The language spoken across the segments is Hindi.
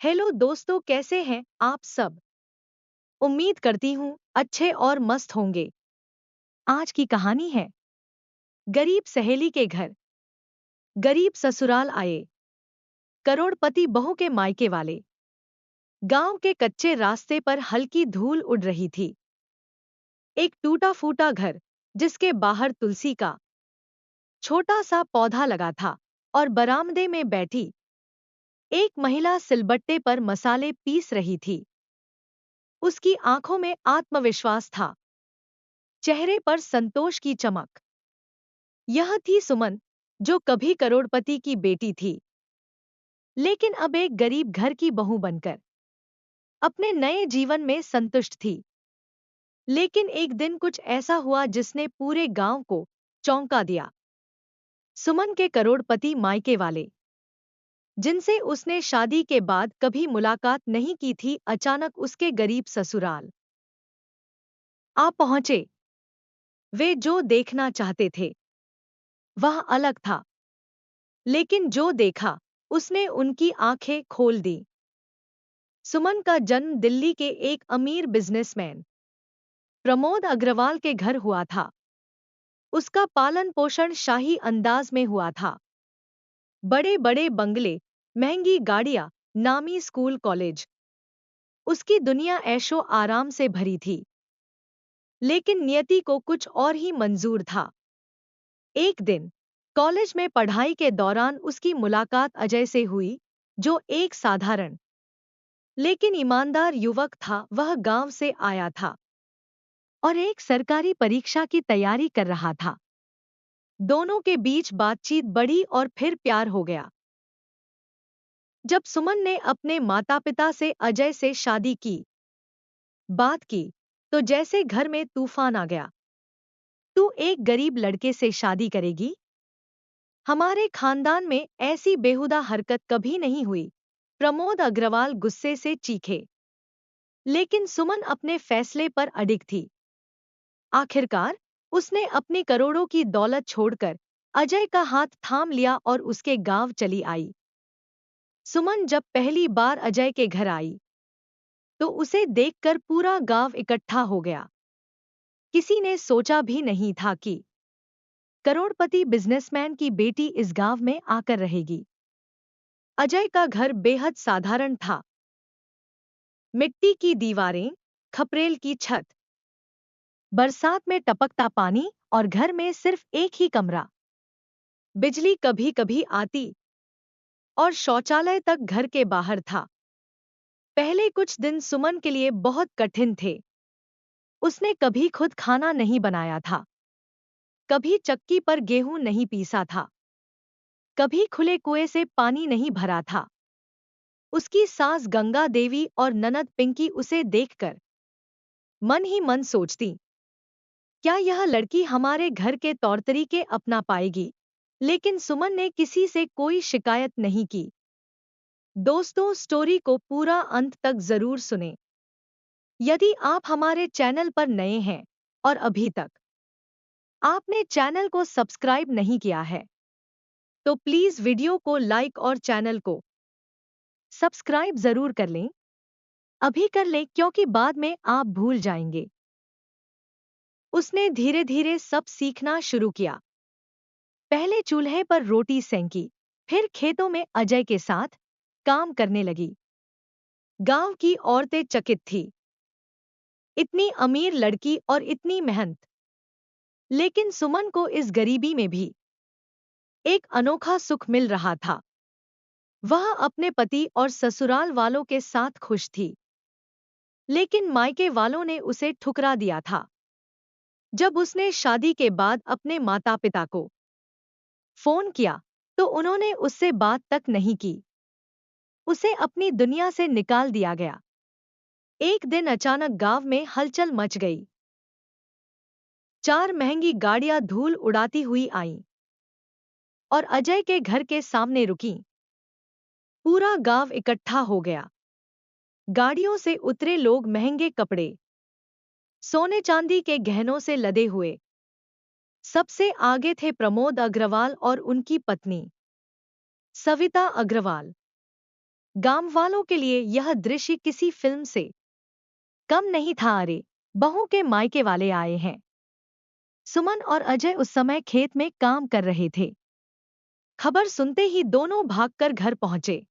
हेलो दोस्तों, कैसे हैं आप सब। उम्मीद करती हूँ अच्छे और मस्त होंगे। आज की कहानी है गरीब सहेली के घर। गरीब ससुराल आए। करोड़पति बहू के मायके वाले। गांव के कच्चे रास्ते पर हल्की धूल उड़ रही थी। एक टूटा फूटा घर जिसके बाहर तुलसी का छोटा सा पौधा लगा था और बरामदे में बैठी एक महिला सिलबट्टे पर मसाले पीस रही थी। उसकी आंखों में आत्मविश्वास था, चेहरे पर संतोष की चमक। यह थी सुमन, जो कभी करोड़पति की बेटी थी, लेकिन अब एक गरीब घर की बहू बनकर अपने नए जीवन में संतुष्ट थी। लेकिन एक दिन कुछ ऐसा हुआ जिसने पूरे गांव को चौंका दिया। सुमन के करोड़पति मायके वाले, जिनसे उसने शादी के बाद कभी मुलाकात नहीं की थी, अचानक उसके गरीब ससुराल आ पहुंचे। वे जो देखना चाहते थे वह अलग था, लेकिन जो देखा उसने उनकी आंखें खोल दी। सुमन का जन्म दिल्ली के एक अमीर बिजनेसमैन प्रमोद अग्रवाल के घर हुआ था। उसका पालन पोषण शाही अंदाज में हुआ था। बड़े बड़े बंगले, महंगी गाड़ियां, नामी स्कूल कॉलेज, उसकी दुनिया ऐशो आराम से भरी थी। लेकिन नियति को कुछ और ही मंजूर था। एक दिन कॉलेज में पढ़ाई के दौरान उसकी मुलाकात अजय से हुई, जो एक साधारण लेकिन ईमानदार युवक था। वह गांव से आया था और एक सरकारी परीक्षा की तैयारी कर रहा था। दोनों के बीच बातचीत बढ़ी और फिर प्यार हो गया। जब सुमन ने अपने माता-पिता से अजय से शादी की बात की, तो जैसे घर में तूफान आ गया। तू एक गरीब लड़के से शादी करेगी? हमारे खानदान में ऐसी बेहुदा हरकत कभी नहीं हुई। प्रमोद अग्रवाल गुस्से से चीखे। लेकिन सुमन अपने फैसले पर अडिग थी। आखिरकार उसने अपनी करोड़ों की दौलत छोड़कर अजय का हाथ थाम लिया और उसके गांव चली आई। सुमन जब पहली बार अजय के घर आई, तो उसे देखकर पूरा गांव इकट्ठा हो गया। किसी ने सोचा भी नहीं था कि करोड़पति बिजनेसमैन की बेटी इस गांव में आकर रहेगी। अजय का घर बेहद साधारण था। मिट्टी की दीवारें, खपरेल की छत, बरसात में टपकता पानी और घर में सिर्फ एक ही कमरा। बिजली कभी कभी आती और शौचालय तक घर के बाहर था। पहले कुछ दिन सुमन के लिए बहुत कठिन थे। उसने कभी खुद खाना नहीं बनाया था, कभी चक्की पर गेहूं नहीं पीसा था, कभी खुले कुएं से पानी नहीं भरा था। उसकी सास गंगा देवी और ननद पिंकी उसे देखकर मन ही मन सोचती, क्या यह लड़की हमारे घर के तौर तरीके अपना पाएगी? लेकिन सुमन ने किसी से कोई शिकायत नहीं की। दोस्तों, स्टोरी को पूरा अंत तक जरूर सुनें। यदि आप हमारे चैनल पर नए हैं और अभी तक आपने चैनल को सब्सक्राइब नहीं किया है, तो प्लीज वीडियो को लाइक और चैनल को सब्सक्राइब जरूर कर लें। अभी कर लें, क्योंकि बाद में आप भूल जाएंगे। उसने धीरे धीरे सब सीखना शुरू किया। पहले चूल्हे पर रोटी सेंकी, फिर खेतों में अजय के साथ काम करने लगी। गांव की औरतें चकित थी, इतनी अमीर लड़की और इतनी मेहनत। लेकिन सुमन को इस गरीबी में भी एक अनोखा सुख मिल रहा था। वह अपने पति और ससुराल वालों के साथ खुश थी, लेकिन मायके वालों ने उसे ठुकरा दिया था। जब उसने शादी के बाद अपने माता पिता को फोन किया, तो उन्होंने उससे बात तक नहीं की। उसे अपनी दुनिया से निकाल दिया गया। एक दिन अचानक गांव में हलचल मच गई। चार महंगी गाड़ियां धूल उड़ाती हुई आईं और अजय के घर के सामने रुकीं। पूरा गांव इकट्ठा हो गया। गाड़ियों से उतरे लोग महंगे कपड़े, सोने चांदी के गहनों से लदे हुए। सबसे आगे थे प्रमोद अग्रवाल और उनकी पत्नी सविता अग्रवाल। गांव वालों के लिए यह दृश्य किसी फिल्म से कम नहीं था। अरे, बहू के मायके वाले आए हैं। सुमन और अजय उस समय खेत में काम कर रहे थे। खबर सुनते ही दोनों भागकर घर पहुंचे।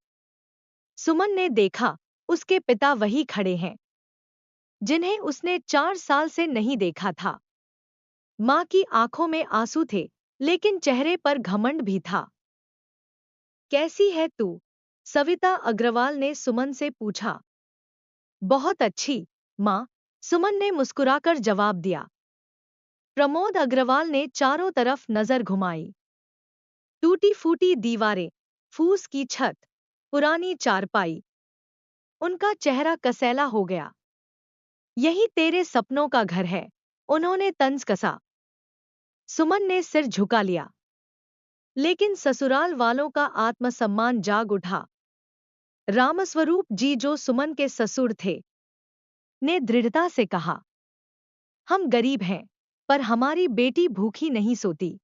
सुमन ने देखा, उसके पिता वही खड़े हैं जिन्हें उसने 4 साल से नहीं देखा था। मां की आंखों में आंसू थे, लेकिन चेहरे पर घमंड भी था। कैसी है तू? सविता अग्रवाल ने सुमन से पूछा। बहुत अच्छी, मां, सुमन ने मुस्कुराकर जवाब दिया। प्रमोद अग्रवाल ने चारों तरफ नजर घुमाई। टूटी फूटी दीवारें, फूस की छत, पुरानी चारपाई। उनका चेहरा कसैला हो गया। यही तेरे सपनों का घर है, उन्होंने तंज कसा। सुमन ने सिर झुका लिया। लेकिन ससुराल वालों का आत्मसम्मान जाग उठा। रामस्वरूप जी, जो सुमन के ससुर थे, ने दृढ़ता से कहा, हम गरीब हैं, पर हमारी बेटी भूखी नहीं सोती।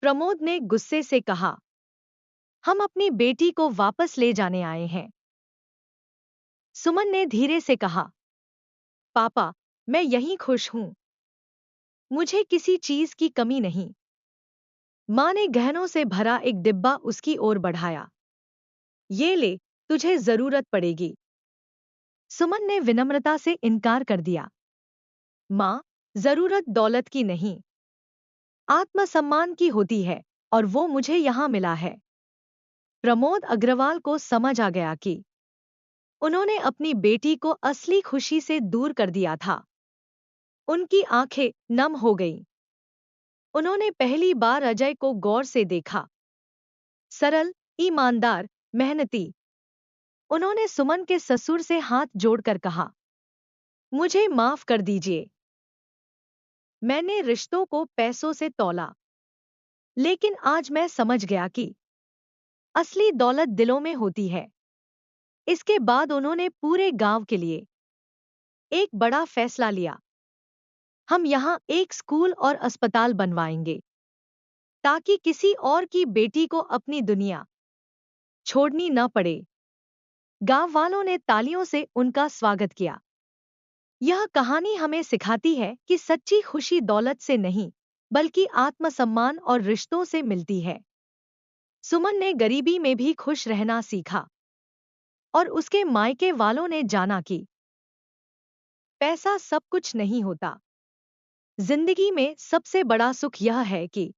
प्रमोद ने गुस्से से कहा, हम अपनी बेटी को वापस ले जाने आए हैं। सुमन ने धीरे से कहा, पापा, मैं यहीं खुश हूं। मुझे किसी चीज की कमी नहीं। मां ने गहनों से भरा एक डिब्बा उसकी ओर बढ़ाया। ये ले, तुझे जरूरत पड़ेगी। सुमन ने विनम्रता से इनकार कर दिया। मां, जरूरत दौलत की नहीं, आत्मसम्मान की होती है, और वो मुझे यहां मिला है। प्रमोद अग्रवाल को समझ आ गया कि उन्होंने अपनी बेटी को असली खुशी से दूर कर दिया था। उनकी आंखें नम हो गईं। उन्होंने पहली बार अजय को गौर से देखा। सरल, ईमानदार, मेहनती। उन्होंने सुमन के ससुर से हाथ जोड़कर कहा, मुझे माफ कर दीजिए। मैंने रिश्तों को पैसों से तौला, लेकिन आज मैं समझ गया कि असली दौलत दिलों में होती है। इसके बाद उन्होंने पूरे गांव के लिए एक बड़ा फैसला लिया। हम यहाँ एक स्कूल और अस्पताल बनवाएंगे, ताकि किसी और की बेटी को अपनी दुनिया छोड़नी न पड़े। गांव वालों ने तालियों से उनका स्वागत किया। यह कहानी हमें सिखाती है कि सच्ची खुशी दौलत से नहीं, बल्कि आत्मसम्मान और रिश्तों से मिलती है। सुमन ने गरीबी में भी खुश रहना सीखा, और उसके मायके वालों ने जाना कि पैसा सब कुछ नहीं होता। जिंदगी में सबसे बड़ा सुख यह है कि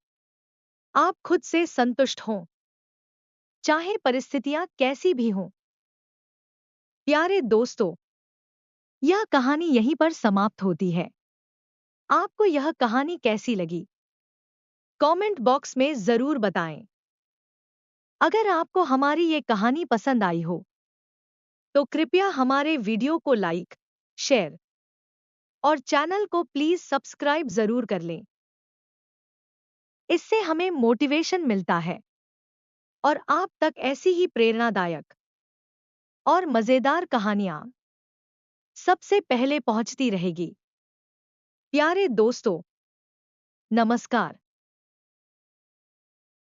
आप खुद से संतुष्ट हों, चाहे परिस्थितियां कैसी भी हों। प्यारे दोस्तों, यह कहानी यहीं पर समाप्त होती है। आपको यह कहानी कैसी लगी? कमेंट बॉक्स में जरूर बताएं। अगर आपको हमारी ये कहानी पसंद आई हो, तो कृपया हमारे वीडियो को लाइक, शेयर और चैनल को प्लीज सब्सक्राइब जरूर कर लें। इससे हमें मोटिवेशन मिलता है और आप तक ऐसी ही प्रेरणादायक और मजेदार कहानियां सबसे पहले पहुंचती रहेगी। प्यारे दोस्तों, नमस्कार।